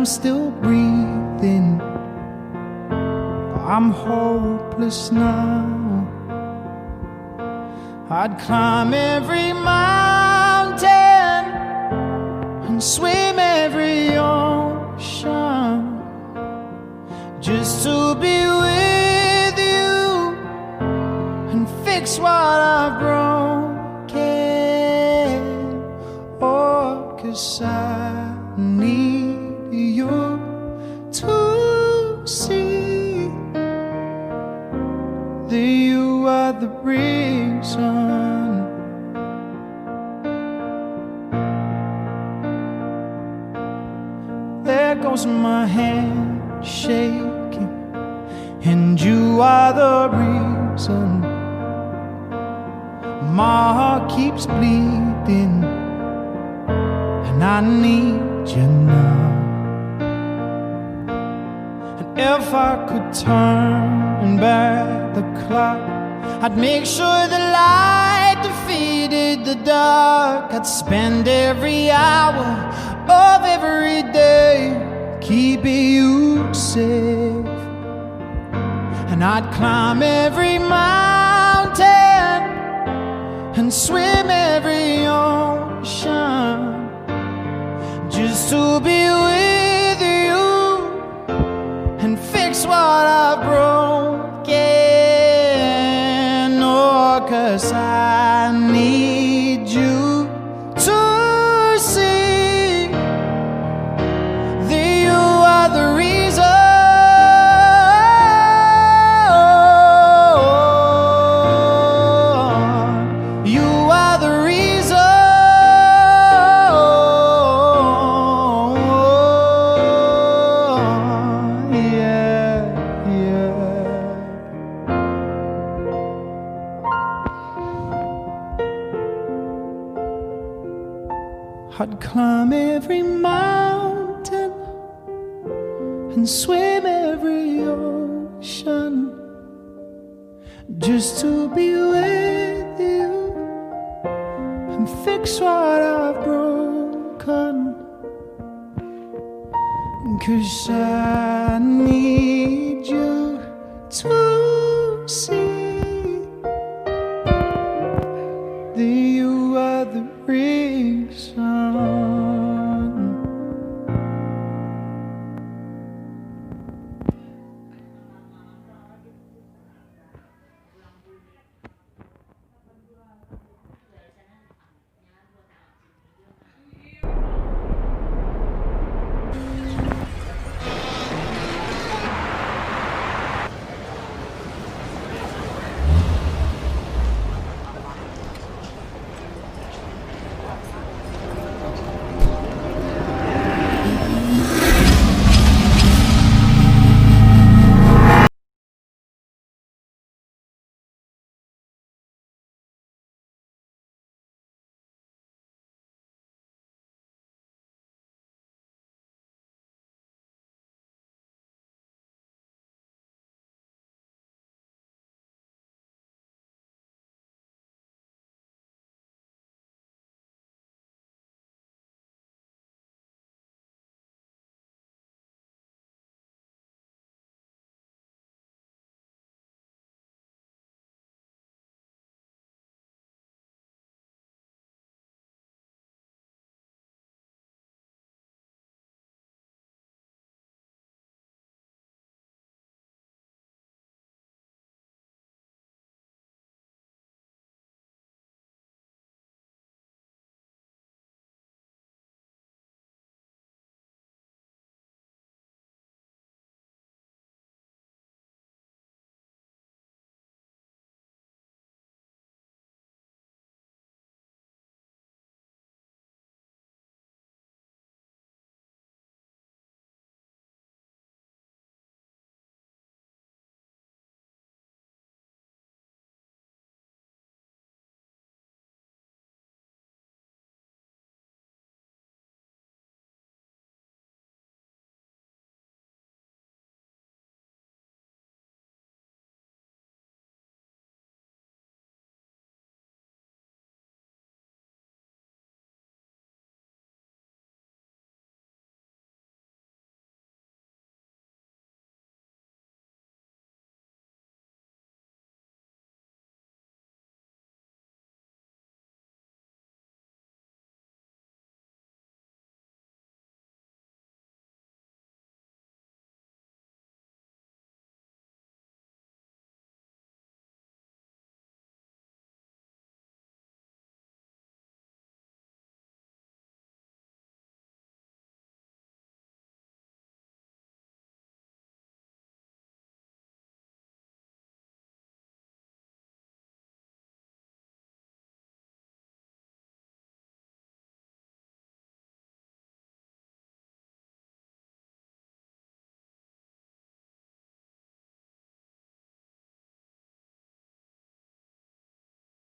still breathing. I'm hopeless now. I'd climb every mountain and swim every ocean just to be with you and fix what I've broken. Oh, 'cause I need you to see that you are the reason. There goes my hand shaking, and you are the reason. My heart keeps bleeding, and I need you now. And if I could turn back the clock, I'd make sure the light defeated the dark. I'd spend every hour of every day keeping you safe, and I'd climb every mountain and swim every ocean just to be with you and fix what I've broken. Oh, 'cause I need you to see that you are the reason. You are the reason. Yeah, yeah. I'd climb every mountain and swim every ocean just to be with you and fix what I've broken. 'Cause I need